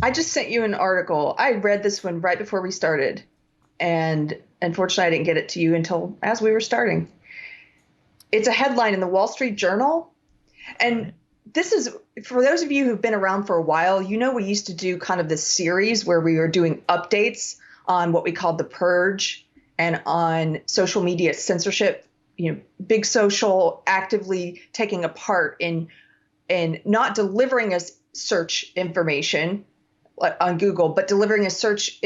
I just sent you an article. I read this one right before we started, and unfortunately, I didn't get it to you until as we were starting. It's a headline in the Wall Street Journal, and this is for those of you who've been around for a while. You know, we used to do kind of this series where we were doing updates on what we called the purge and on social media censorship. You know, big social actively taking a part in not delivering us search information on Google, but delivering us search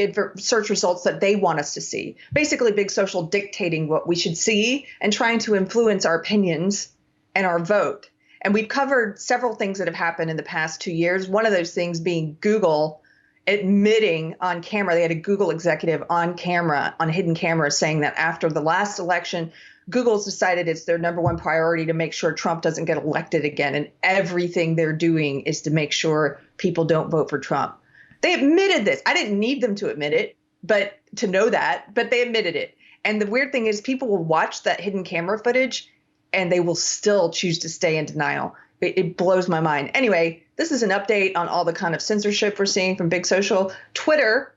results that they want us to see. Basically, big social dictating what we should see and trying to influence our opinions and our vote. And we've covered several things that have happened in the past 2 years. One of those things being Google admitting on camera, they had a Google executive on camera, on hidden camera, saying that after the last election, Google's decided it's their number one priority to make sure Trump doesn't get elected again. And everything they're doing is to make sure people don't vote for Trump. They admitted this. I didn't need them to admit it, but to know that, but they admitted it. And the weird thing is people will watch that hidden camera footage and they will still choose to stay in denial. It blows my mind. Anyway, this is an update on all the kind of censorship we're seeing from big social. Twitter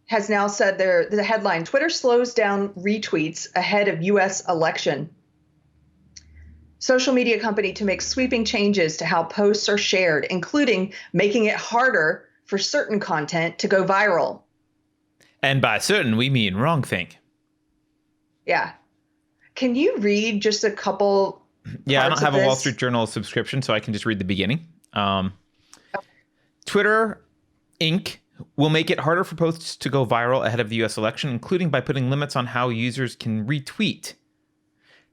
has now said the headline, Twitter slows down retweets ahead of U.S. election. Social media company to make sweeping changes to how posts are shared, including making it harder for certain content to go viral. And by certain, we mean wrongthink. Yeah. Can you read just a couple? Yeah, I don't have a Wall Street Journal subscription, so I can just read the beginning. Twitter Inc. will make it harder for posts to go viral ahead of the U.S. election, including by putting limits on how users can retweet.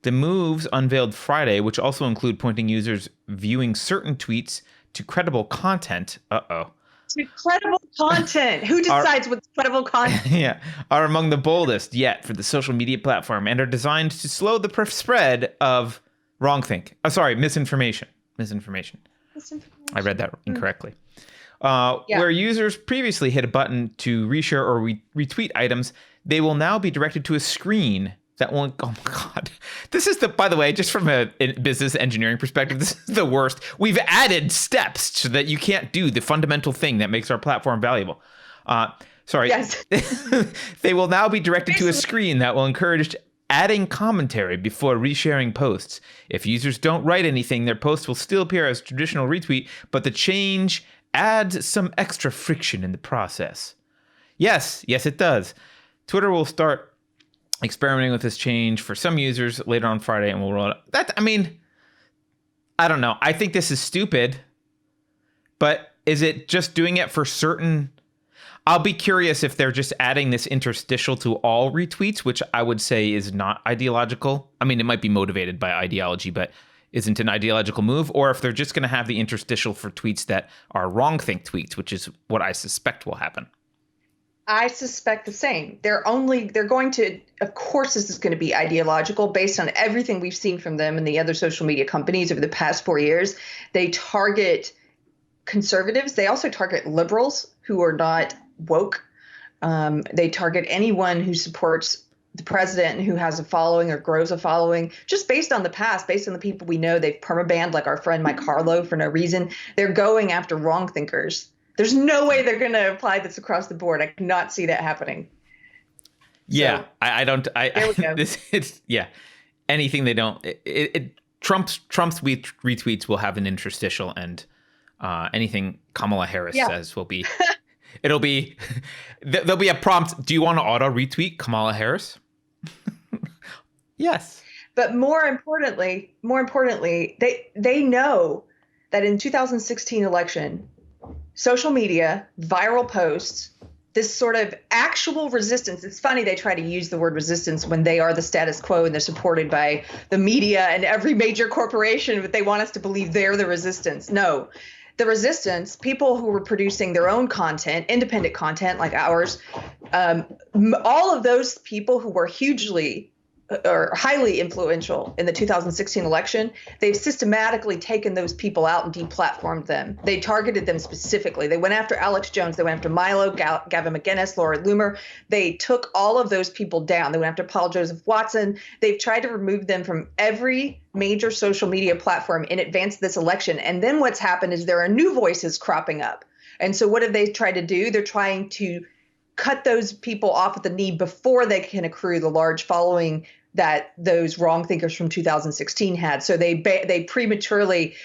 The moves unveiled Friday, which also include pointing users viewing certain tweets to credible content. To credible content. Who decides what's credible content? Yeah, are among the boldest yet for the social media platform and are designed to slow the spread of misinformation. I read that incorrectly. Where users previously hit a button to reshare or retweet items, they will now be directed to a screen that won't. Oh my God. This is by the way, just from a business engineering perspective, this is the worst. We've added steps so that you can't do the fundamental thing that makes our platform valuable. Yes. They will now be directed to a screen that will encourage adding commentary before resharing posts. If users don't write anything, their post will still appear as traditional retweet, but the change adds some extra friction in the process. Yes, it does. Twitter will start experimenting with this change for some users later on Friday, and we'll roll it out. I don't know. I think this is stupid, but is it just doing it for certain? I'll be curious if they're just adding this interstitial to all retweets, which I would say is not ideological. I mean, it might be motivated by ideology, but isn't an ideological move, or if they're just going to have the interstitial for tweets that are wrongthink tweets, which is what I suspect will happen. I suspect the same. They're going to, of course, this is going to be ideological based on everything we've seen from them and the other social media companies over the past 4 years. They target conservatives. They also target liberals who are not woke. They target anyone who supports the president and who has a following or grows a following, just based on the past, based on the people we know. They've permabanned, like our friend Mike Harlow, for no reason. They're going after wrong thinkers. There's no way they're going to apply this across the board. I cannot see that happening. Yeah, so, I don't. There we go. Anything they don't. Trump's retweets will have an interstitial, and anything Kamala Harris says will be. There'll be a prompt. Do you want to auto retweet Kamala Harris? Yes. But more importantly, they know that in 2016 election, social media, viral posts, this sort of actual resistance. It's funny they try to use the word resistance when they are the status quo and they're supported by the media and every major corporation, but they want us to believe they're the resistance. No, the resistance, people who were producing their own content, independent content like ours, all of those people who were hugely or highly influential in the 2016 election, they've systematically taken those people out and deplatformed them. They targeted them specifically. They went after Alex Jones. They went after Milo, Gavin McInnes, Laura Loomer. They took all of those people down. They went after Paul Joseph Watson. They've tried to remove them from every major social media platform in advance of this election. And then what's happened is there are new voices cropping up. And so what have they tried to do? They're trying to cut those people off at the knee before they can accrue the large following that those wrong thinkers from 2016 had. So they preemptively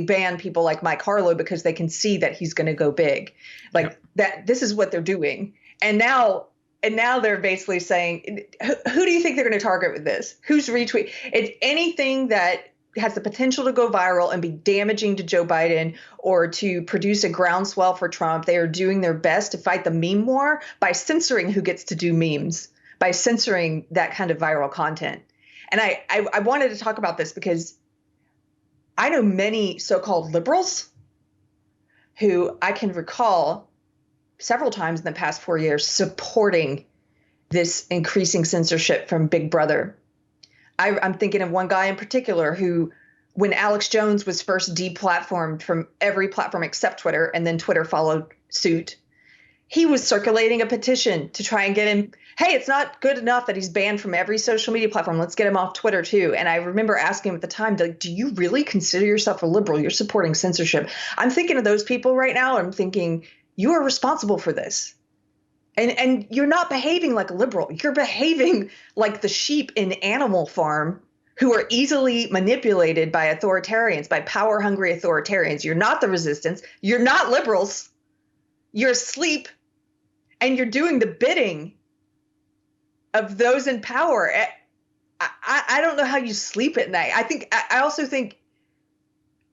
ban people like Mike Harlow because they can see that he's going to go big. Like that, this is what they're doing. And now they're basically saying, who do you think they're going to target with this? Who's retweet? It's anything that has the potential to go viral and be damaging to Joe Biden or to produce a groundswell for Trump. They are doing their best to fight the meme war by censoring who gets to do memes, by censoring that kind of viral content. And I wanted to talk about this because I know many so-called liberals who I can recall several times in the past 4 years supporting this increasing censorship from Big Brother. I'm thinking of one guy in particular who, when Alex Jones was first deplatformed from every platform except Twitter, and then Twitter followed suit, he was circulating a petition to try and get him, hey, it's not good enough that he's banned from every social media platform. Let's get him off Twitter too. And I remember asking him at the time, like, do you really consider yourself a liberal? You're supporting censorship. I'm thinking of those people right now. I'm thinking, you are responsible for this. And you're not behaving like a liberal. You're behaving like the sheep in Animal Farm who are easily manipulated by authoritarians, by power-hungry authoritarians. You're not the resistance. You're not liberals. You're asleep, and you're doing the bidding of those in power. I don't know how you sleep at night. I also think,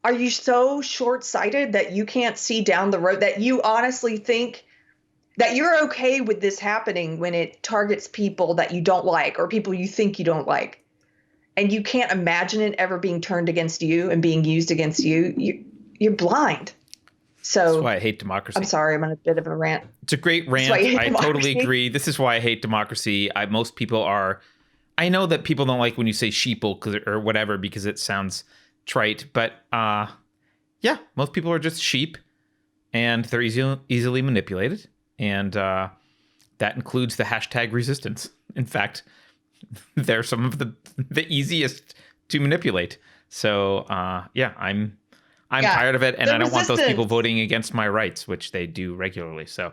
are you so short-sighted that you can't see down the road, that you honestly think that you're okay with this happening when it targets people that you don't like or people you think you don't like, and you can't imagine it ever being turned against you and being used against you? You're blind. So that's why I hate democracy. I'm sorry, I'm on a bit of a rant. It's a great rant. I totally agree. This is why I hate democracy. Most people are. I know that people don't like when you say sheeple or whatever because it sounds trite, but yeah, most people are just sheep, and they're easily manipulated. And that includes the hashtag resistance. In fact, they're some of the easiest to manipulate. So yeah, I'm tired of it, and I don't want those people voting against my rights, which they do regularly. So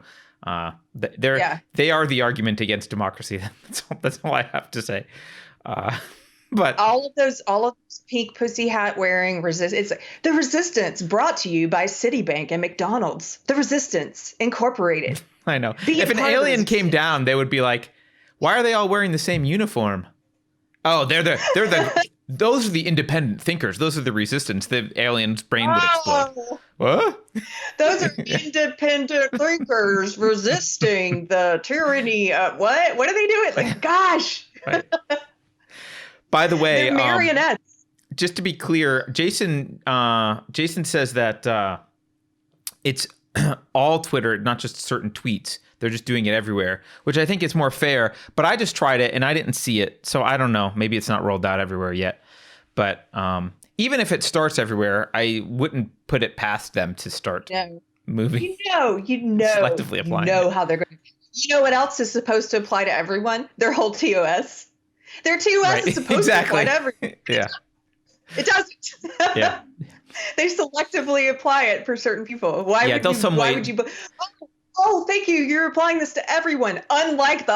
they are the argument against democracy. That's all I have to say. But all of those pink pussy hat wearing it's the resistance, brought to you by Citibank and McDonald's. The Resistance Incorporated. I know. If an alien came down, they would be like, "Why are they all wearing the same uniform?" Oh, those are the independent thinkers. Those are the resistance. The alien's brain would explode. What? Those are independent thinkers resisting the tyranny of what? What are they doing? Like, gosh. Right. By the way, they're marionettes. Just to be clear, Jason says that it's all Twitter, not just certain tweets. They're just doing it everywhere, which I think is more fair. But I just tried it and I didn't see it. So I don't know. Maybe it's not rolled out everywhere yet. But even if it starts everywhere, I wouldn't put it past them to start moving. You know, selectively applying. You know how they're going to. You know what else is supposed to apply to everyone? Their whole TOS. Their TOS is supposed to apply to everyone. Yeah. It doesn't. Yeah. They selectively apply it for certain people. Why would you? Oh, thank you. You're applying this to everyone. Unlike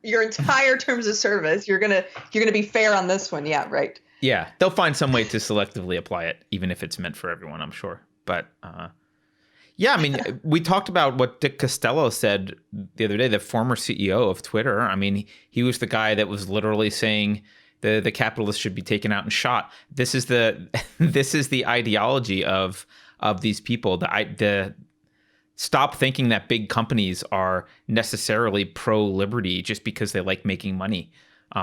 your entire terms of service, you're gonna be fair on this one. Yeah, right. Yeah, they'll find some way to selectively apply it, even if it's meant for everyone, I'm sure. But yeah, I mean, we talked about what Dick Costolo said the other day, the former CEO of Twitter. I mean, he was the guy that was literally saying the capitalists should be taken out and shot. This is the ideology of these people. The stop thinking that big companies are necessarily pro-liberty just because they like making money.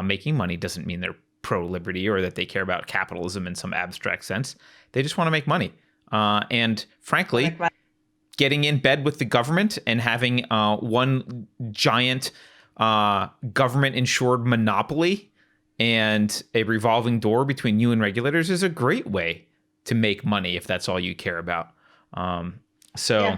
Making money doesn't mean they're pro-liberty or that they care about capitalism in some abstract sense. They just want to make money. And frankly, getting in bed with the government and having one giant government insured monopoly and a revolving door between you and regulators is a great way to make money if that's all you care about. So